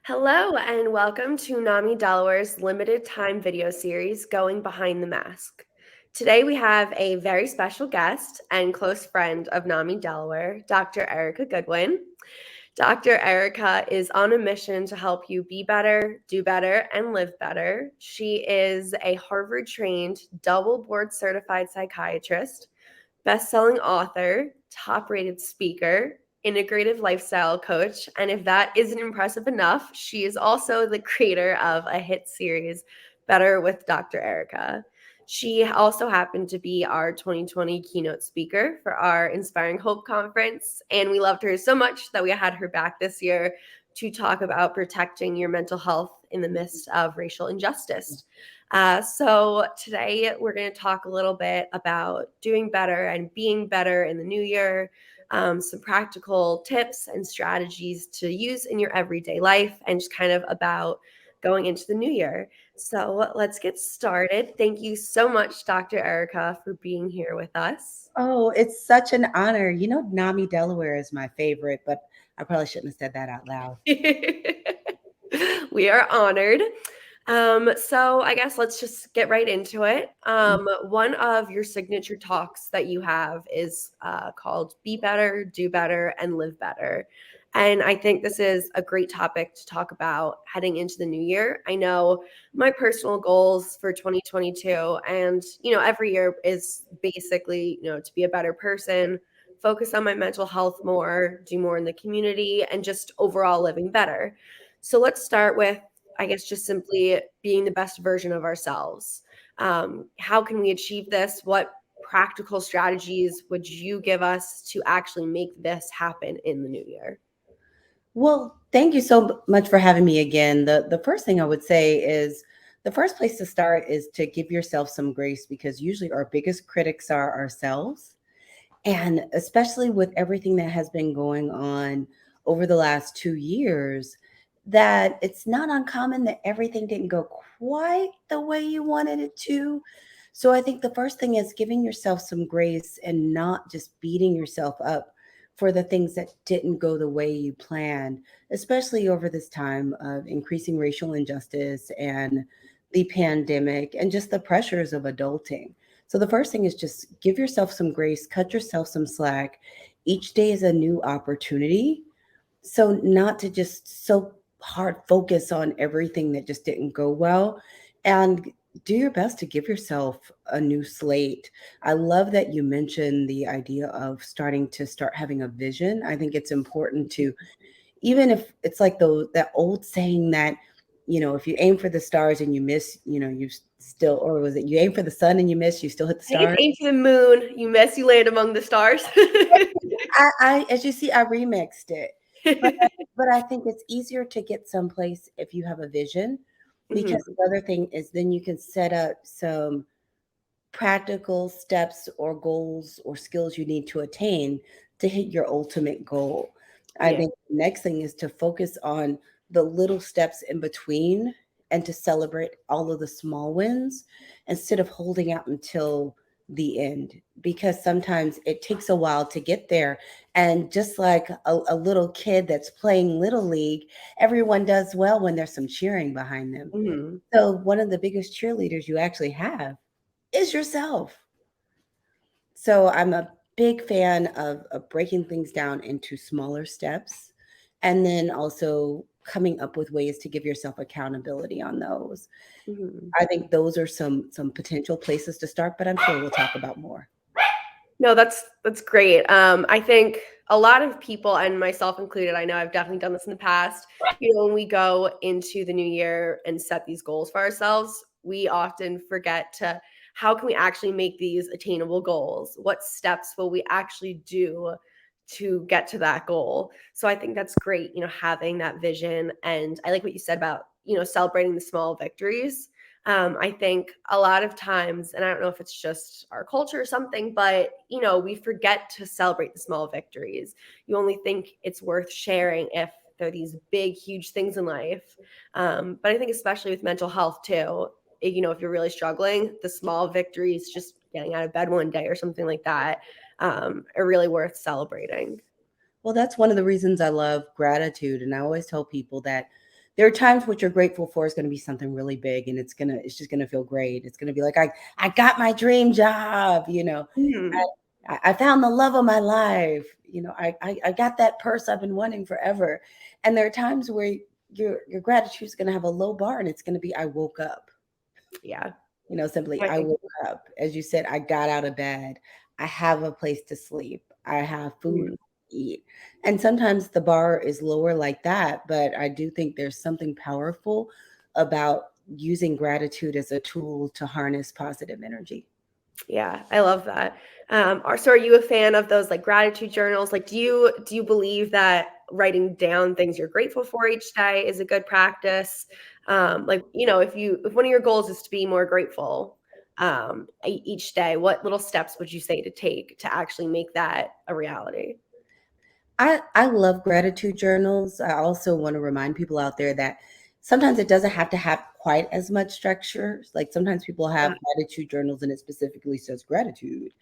Hello, and welcome to NAMI Delaware's limited time video series, Going Behind the Mask. Today we have a very special guest and close friend of NAMI Delaware, Dr. Ericka Goodwin. Dr. Ericka is on a mission to help you be better, do better, and live better. She is a Harvard-trained, double board certified psychiatrist, best-selling author, top-rated speaker, integrative lifestyle coach, and if that isn't impressive enough, she is also the creator of a hit series, Better with Dr. Ericka. She also happened to be our 2020 keynote speaker for our Inspiring Hope conference, and we loved her so much that we had her back this year to talk about protecting your mental health in the midst of racial injustice. So today we're going to talk a little bit about doing better and being better in the new year, some practical tips and strategies to use in your everyday life, and just kind of about going into the new year. So let's get started. Thank you so much, Dr. Ericka, for being here with us. Oh, it's such an honor. NAMI Delaware is my favorite, but I probably shouldn't have said that out loud. We are honored. So I guess let's just get right into it. One of your signature talks that you have is called Be Better, Do Better, and Live Better. And I think this is a great topic to talk about heading into the new year. I know my personal goals for 2022, and, every year is basically, to be a better person, focus on my mental health more, do more in the community, and just overall living better. So let's start with, I guess, just simply being the best version of ourselves. How can we achieve this? What practical strategies would you give us to actually make this happen in the new year? Well, thank you so much for having me again. The first thing I would say is the first place to start is to give yourself some grace, because usually our biggest critics are ourselves. And especially with everything that has been going on over the last 2 years, that it's not uncommon that everything didn't go quite the way you wanted it to. So I think the first thing is giving yourself some grace and not just beating yourself up for the things that didn't go the way you planned, especially over this time of increasing racial injustice and the pandemic and just the pressures of adulting. So the first thing is just give yourself some grace, cut yourself some slack. Each day is a new opportunity. So not to just so hard focus on everything that just didn't go well, and do your best to give yourself a new slate. I love that you mentioned the idea of starting to start having a vision. I think it's important to, even if it's like that old saying that, if you aim for the stars and you miss, you still, or was it you aim for the sun and you miss, you still hit the I think it's stars? aim for the moon, you miss, you land among the stars. I as you see, I remixed it. But but I think it's easier to get someplace if you have a vision, because Mhm. the other thing is then you can set up some practical steps or goals or skills you need to attain to hit your ultimate goal. I Yeah. think the next thing is to focus on the little steps in between and to celebrate all of the small wins instead of holding out until the end, because sometimes it takes a while to get there. And just like a little kid that's playing little league, everyone does well when there's some cheering behind them. Mhm. So one of the biggest cheerleaders you actually have is yourself. So I'm a big fan of breaking things down into smaller steps, and then also coming up with ways to give yourself accountability on those. Mhm. I think those are some potential places to start, but I'm sure we'll talk about more. No, that's great. I think a lot of people, and myself included, I know I've definitely done this in the past. When we go into the new year and set these goals for ourselves, we often forget to how can we actually make these attainable goals? What steps will we actually do to get to that goal? So I think that's great, having that vision. And I like what you said about, celebrating the small victories. I think a lot of times, and I don't know if it's just our culture or something, but we forget to celebrate the small victories. You only think it's worth sharing if they're these big, huge things in life. But I think especially with mental health too, if you're really struggling, the small victories, just getting out of bed one day or something like that, are really worth celebrating. Well, that's one of the reasons I love gratitude. And I always tell people that there are times what you're grateful for is going to be something really big, and it's just gonna feel great. It's gonna be like, I got my dream job, Mhm. I found the love of my life, I got that purse I've been wanting forever. And there are times where your gratitude is gonna have a low bar, and it's gonna be, I woke up. Yeah. Simply, I I think woke up. As you said, I got out of bed. I have a place to sleep. I have food mhm. to eat. And sometimes the bar is lower like that, but I do think there's something powerful about using gratitude as a tool to harness positive energy. Yeah, I love that. Are you a fan of those like gratitude journals? Like, do you believe that writing down things you're grateful for each day is a good practice? Like, if one of your goals is to be more grateful each day, what little steps would you say to take to actually make that a reality? I love gratitude journals. I also want to remind people out there that sometimes it doesn't have to have quite as much structure. Like sometimes people have gratitude journals and it specifically says gratitude.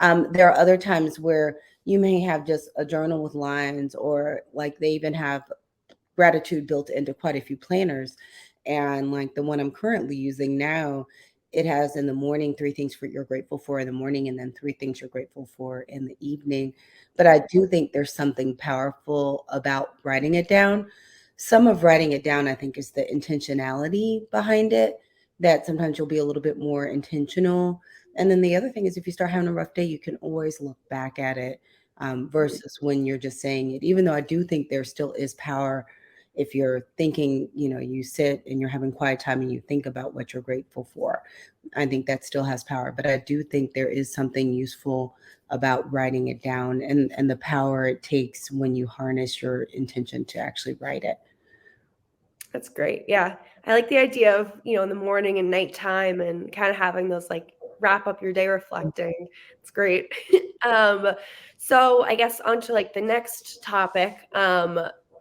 There are other times where you may have just a journal with lines, or like they even have gratitude built into quite a few planners. And like the one I'm currently using now, it has in the morning 3 things for you're grateful for in the morning, and then 3 things you're grateful for in the evening. But I do think there's something powerful about writing it down. Some of writing it down, I think, is the intentionality behind it, that sometimes you'll be a little bit more intentional. And then the other thing is, if you start having a rough day, you can always look back at it, versus when you're just saying it. Even though I do think there still is power if you're thinking, you sit and you're having quiet time and you think about what you're grateful for. I think that still has power, but I do think there is something useful about writing it down, and the power it takes when you harness your intention to actually write it. That's great. Yeah. I like the idea of, in the morning and nighttime and kind of having those like wrap up your day reflecting. It's great. um, so I guess onto like the next topic.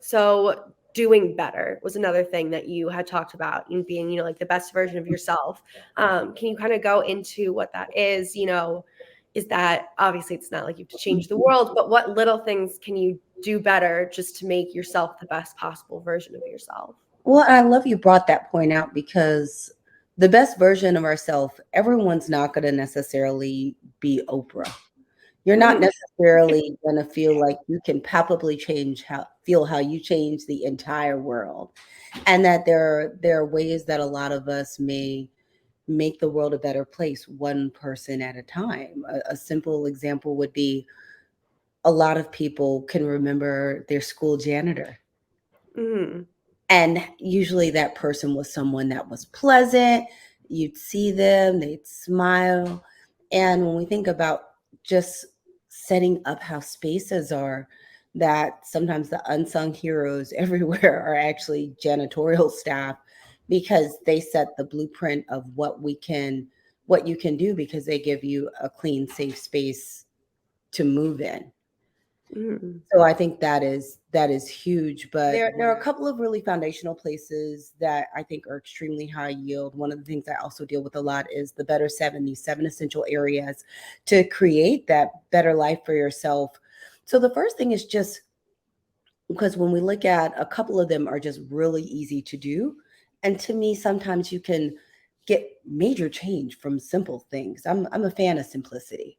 So doing better was another thing that you had talked about, and being, like the best version of yourself. Can you kind of go into what that is? Is that obviously it's not like you have to change the world, but what little things can you do better just to make yourself the best possible version of yourself? Well, I love you brought that point out, because the best version of ourselves, everyone's not going to necessarily be Oprah. You're not Mhm. necessarily going to feel like you can palpably feel how you change the entire world. And that there are ways that a lot of us may make the world a better place, one person at a time. A simple example would be, a lot of people can remember their school janitor. Mhm. And usually that person was someone that was pleasant. You'd see them, they'd smile. And when we think about just setting up how spaces are, that sometimes the unsung heroes everywhere are actually janitorial staff, because they set the blueprint of what you can do, because they give you a clean, safe space to move in. Mhm. So I think that is huge, but there are a couple of really foundational places that I think are extremely high yield. One of the things I also deal with a lot is the better seven, these 7 essential areas to create that better life for yourself. So the first thing is just, because when we look at a couple of them are just really easy to do, and to me sometimes you can get major change from simple things. I'm a fan of simplicity.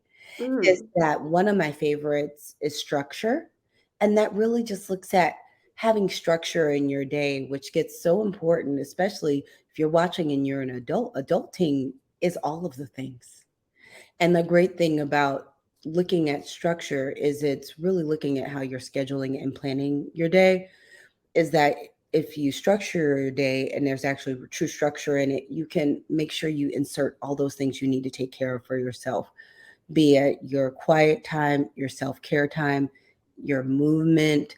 Is Mhm. that one of my favorites is structure. And that really just looks at having structure in your day, which gets so important, especially if you're watching and you're an adult. Adulting is all of the things. And the great thing about looking at structure is it's really looking at how you're scheduling and planning your day. Is that if you structure your day and there's actually true structure in it, you can make sure you insert all those things you need to take care of for yourself, be it your quiet time, your self-care time, your movement,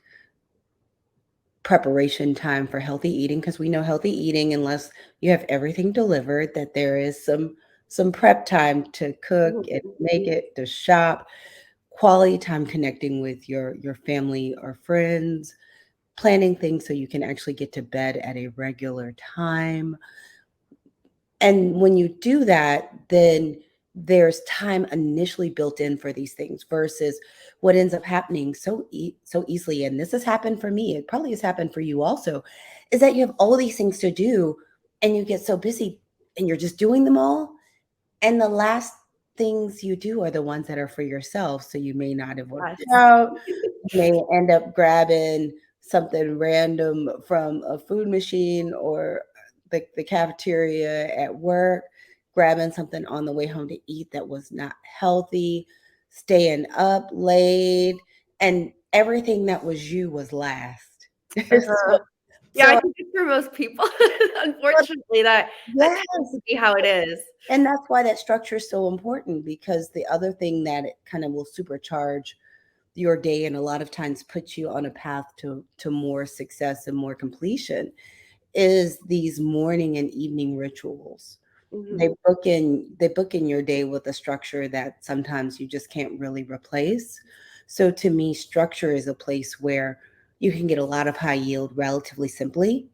preparation time for healthy eating, because we know healthy eating, unless you have everything delivered, that there is some prep time to cook and Mhm. make it, to shop, quality time connecting with your family or friends, planning things so you can actually get to bed at a regular time. And when you do that, then there's time initially built in for these things versus what ends up happening so easily. And this has happened for me. It probably has happened for you also, is that you have all these things to do and you get so busy and you're just doing them all. And the last things you do are the ones that are for yourself. So you may not have worked it Yes. out. You may end up grabbing something random from a food machine or the cafeteria at work, grabbing something on the way home to eat that was not healthy, staying up late, and everything that was you was last. so, Uh-huh. Yeah, I so think it's for most people. Unfortunately, that tends yes. to be how it is. And that's why that structure is so important, because the other thing that it kind of will supercharge your day and a lot of times put you on a path to more success and more completion is these morning and evening rituals. Mhm. They book in your day with a structure that sometimes you just can't really replace. So to me, structure is a place where you can get a lot of high yield relatively simply,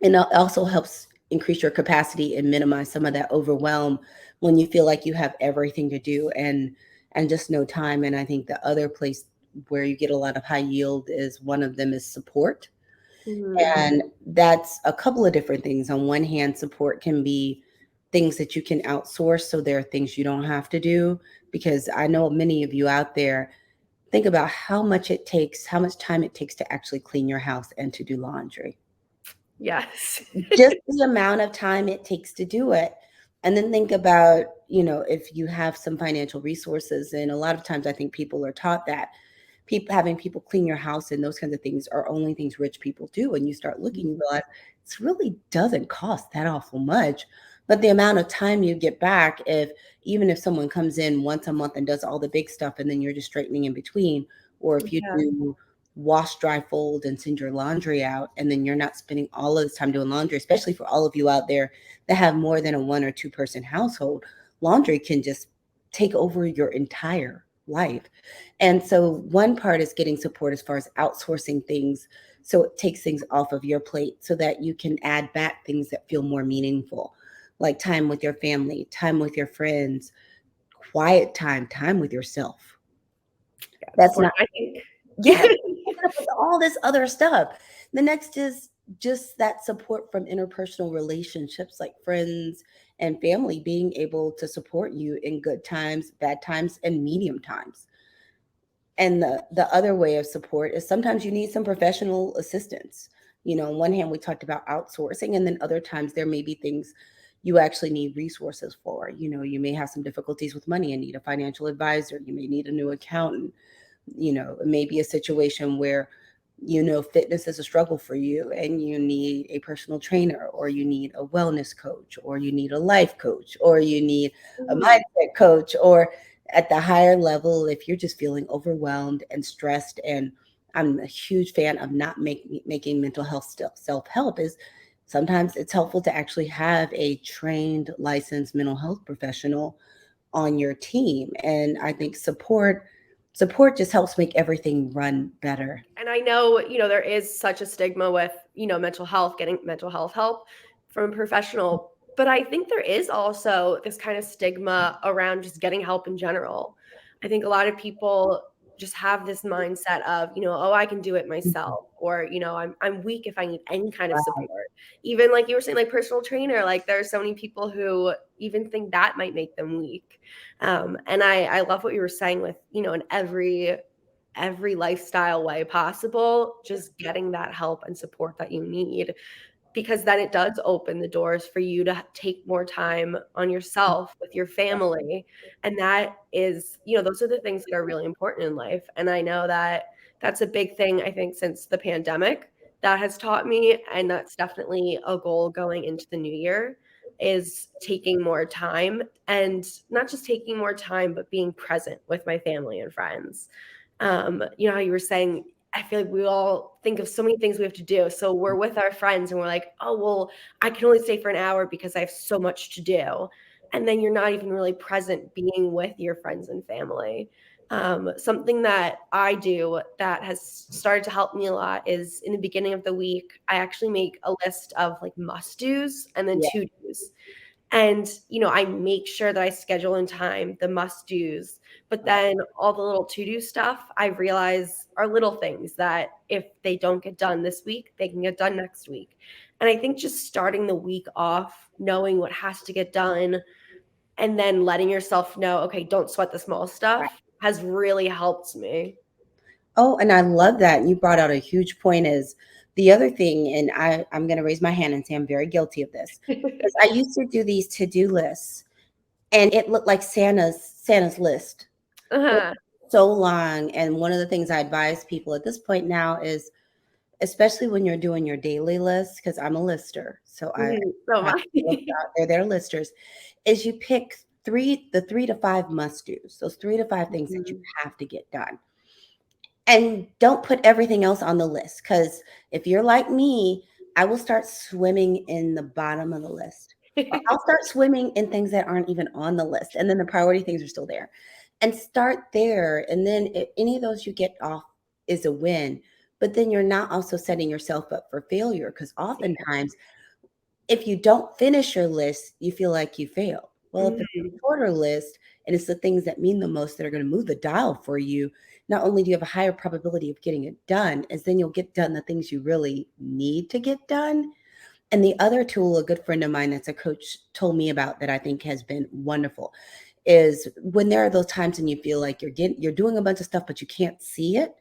and it also helps increase your capacity and minimize some of that overwhelm when you feel like you have everything to do and just no time. And I think the other place where you get a lot of high yield is one of them is support. Mhm. And that's a couple of different things. On one hand, support can be things that you can outsource, so there are things you don't have to do, because I know many of you out there think about how much it takes, how much time it takes to actually clean your house and to do laundry, Yes. just the amount of time it takes to do it. And then think about, if you have some financial resources, and a lot of times I think people are taught that people having people clean your house and those kinds of things are only things rich people do. And you start looking, you realize it really doesn't cost that awful much. But the amount of time you get back, if even if someone comes in once a month and does all the big stuff and then you're just straightening in between, or if you Yeah. do wash, dry, fold, and send your laundry out, and then you're not spending all of this time doing laundry, especially for all of you out there that have more than a 1 or 2 person household, laundry can just take over your entire life. And so one part is getting support as far as outsourcing things, so it takes things off of your plate so that you can add back things that feel more meaningful, like time with your family, time with your friends, quiet time, time with yourself. Yeah, That's support, not I think. yeah, with all this other stuff. The next is just that support from interpersonal relationships like friends and family being able to support you in good times, bad times, and medium times. And the other way of support is sometimes you need some professional assistance. On one hand, we talked about outsourcing, and then other times there may be things you actually need resources for. You may have some difficulties with money and need a financial advisor. You may need a new accountant. It may be a situation where fitness is a struggle for you and you need a personal trainer, or you need a wellness coach, or you need a life coach, or you need a Mhm. mindset coach, or at the higher level, if you're just feeling overwhelmed and stressed. And I'm a huge fan of not making mental health self-help, is sometimes it's helpful to actually have a trained licensed mental health professional on your team. And I think support just helps make everything run better. And I know, there is such a stigma with, mental health, getting mental health help from a professional. But I think there is also this kind of stigma around just getting help in general. I think a lot of people just have this mindset of, oh, I can do it Mhm. myself, or, I'm weak if I need any kind of Right. support. Even like you were saying, like personal trainer, like there are so many people who even think that might make them weak. And I love what you were saying with, in every lifestyle way possible, just getting that help and support that you need, because then it does open the doors for you to take more time on yourself with your family. And that is, those are the things that are really important in life. And I know that that's a big thing, I think, since the pandemic that has taught me. And that's definitely a goal going into the new year, is taking more time, and not just taking more time, but being present with my family and friends. How you were saying, I feel like we all think of so many things we have to do. So we're with our friends and we're like, oh, well, I can only stay for an hour because I have so much to do. And then you're not even really present being with your friends and family. Something that I do that has started to help me a lot is in the beginning of the week, I actually make a list of like must do's and then Yeah. to do's. And, I make sure that I schedule in time the must do's. But then all the little to do stuff, I realize are little things that if they don't get done this week, they can get done next week. And I think just starting the week off, knowing what has to get done, and then letting yourself know, okay, don't sweat the small stuff has really helped me. Oh, and I love that. You brought out a huge point is the other thing, and I'm going to raise my hand and say I'm very guilty of this. Because I used to do these to-do lists and it looked like Santa's list. It Uh-huh. was so long. And one of the things I advise people at this point now is, especially when you're doing your daily list, because I'm a lister, so I So am have I. people out there that are listers, is you pick the 3 to 5 must do's, those 3 to 5 things that you Mhm. have to get done. And don't put everything else on the list, because if you're like me, I will start swimming in the bottom of the list. Or I'll start swimming in things that aren't even on the list, and then the priority things are still there. And start there, and then if any of those you get off is a win, but then you're not also setting yourself up for failure, because oftentimes if you don't finish your list, you feel like you failed. Well, if it's a Mhm. shorter list and it's the things that mean the most that are going to move the dial for you, not only do you have a higher probability of getting it done, as then you'll get done the things you really need to get done. And the other tool, a good friend of mine that's a coach told me about that I think has been wonderful, is when there are those times and you feel like you're doing a bunch of stuff, but you can't see it,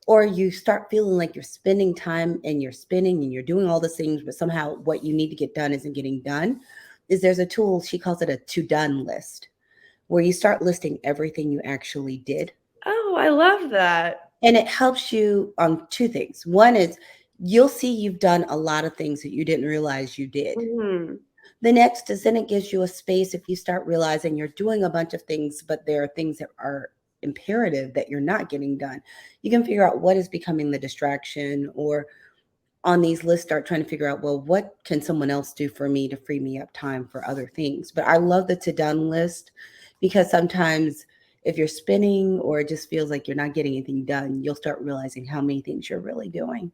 or you start feeling like you're spending time and you're spinning and you're doing all these things, but somehow what you need to get done isn't getting done, is there's a tool, she calls it a to done list, where you start listing everything you actually did. Oh, I love that. And it helps you on two things. One is you'll see you've done a lot of things that you didn't realize you did. Mhm. The next is then it gives you a space if you start realizing you're doing a bunch of things, but there are things that are imperative that you're not getting done. You can figure out what is becoming the distraction, or on these lists start trying to figure out, well, what can someone else do for me to free me up time for other things. But I love the to done list, because sometimes if you're spinning or it just feels like you're not getting anything done, you'll start realizing how many things you're really doing.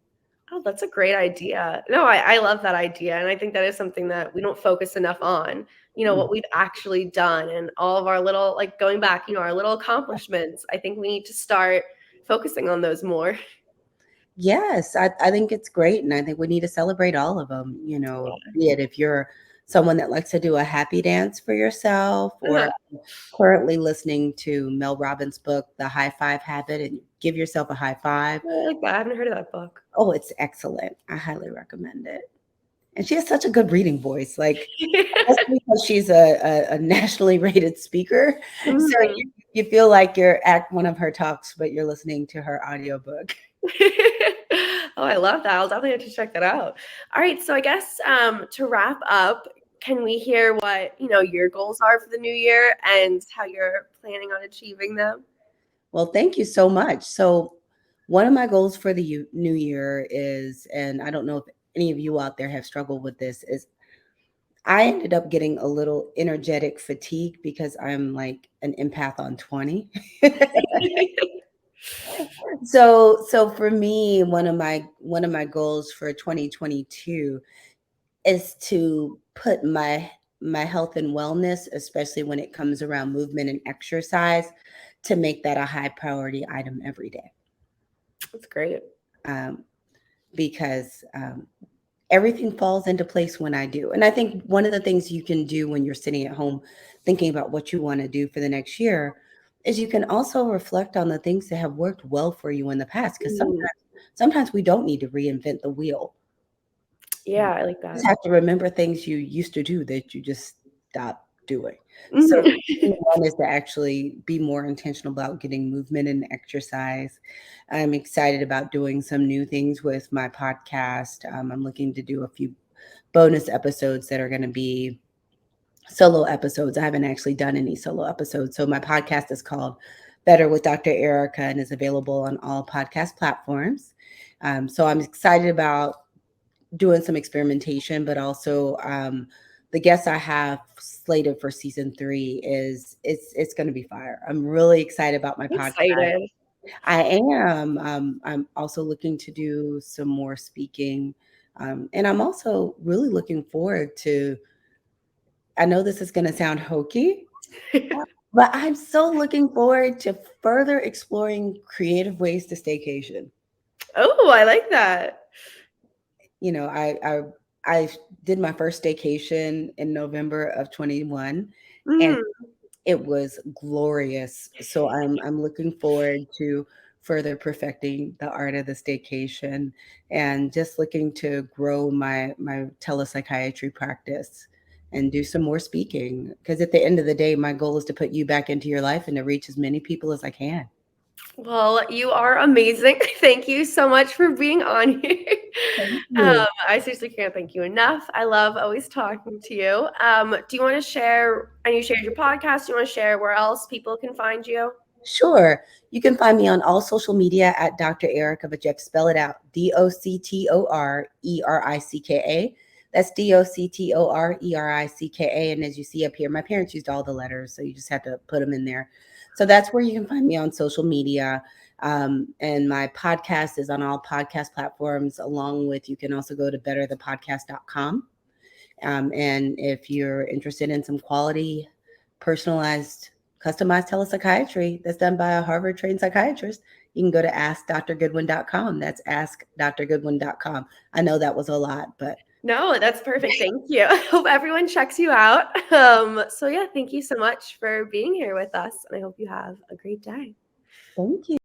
Oh, that's a great idea. No, I love that idea. And I think that is something that we don't focus enough on, Mm. what we've actually done and all of our little, like going back, our little accomplishments. I think we need to start focusing on those more. Yes, I think it's great. And I think we need to celebrate all of them, be it if you're someone that likes to do a happy dance for yourself, or currently listening to Mel Robbins' book, The High Five Habit, and give yourself a high five. I like that. I haven't heard of that book. Oh, it's excellent. I highly recommend it. And she has such a good reading voice, like, I guess because she's a nationally rated speaker, so Mhm. you feel like you're at one of her talks, but you're listening to her audiobook. Oh, I love that. I'll definitely have to check that out. All right, so I guess to wrap up, can we hear what your goals are for the new year and how you're planning on achieving them? Well, thank you so much. So, one of my goals for the new year is, and I don't know if any of you out there have struggled with this, is I ended up getting a little energetic fatigue because I'm like an empath on 20. So for me, one of my goals for 2022 is to put my health and wellness, especially when it comes around movement and exercise, to make that a high priority item every day. That's great. Um, because everything falls into place when I do. And I think one of the things you can do when you're sitting at home thinking about what you want to do for the next year is you can also reflect on the things that have worked well for you in the past. Because Mhm. sometimes we don't need to reinvent the wheel. Yeah, I like Just that. have to remember things you used to do that you just stopped doing. So Mhm. one is to actually be more intentional about getting movement and exercise. I'm excited about doing some new things with my podcast. I'm looking to do a few bonus episodes that are going to be solo episodes. I haven't actually done any solo episodes. So my podcast is called Better with Dr. Ericka and is available on all podcast platforms. So I'm excited about doing some experimentation, but also the guests I have slated for season 3 is it's going to be fire. I'm really excited about my I'm podcast. excited. I am. I'm also looking to do some more speaking, and I'm also really looking forward to I know this is going to sound hokey, but I'm so looking forward to further exploring creative ways to staycation. Oh, I like that. You know, I did my first staycation in November of 21, and Mm. it was glorious. So I'm looking forward to further perfecting the art of the staycation and just looking to grow my telepsychiatry practice and do some more speaking, because at the end of the day my goal is to put you back into your life and to reach as many people as I can. Well, you are amazing. Thank you so much for being on here. Thank you. I seriously can't thank you enough. I love always talking to you. Do you want to share? And you shared your podcast. Do you want to share where else people can find you? Sure. You can find me on all social media at Dr. Ericka, but you have to spell it out. DoctorEricka. That's DoctorEricka. And as you see up here, my parents used all the letters, so you just have to put them in there. So that's where you can find me on social media. And my podcast is on all podcast platforms, along with you can also go to betterthepodcast.com. And if you're interested in some quality, personalized, customized telepsychiatry that's done by a Harvard trained psychiatrist, you can go to askdrgoodwin.com. That's askdrgoodwin.com. I know that was a lot, but No, that's perfect. Thank you. I hope everyone checks you out. So yeah, thank you so much for being here with us, and I hope you have a great day. thank you.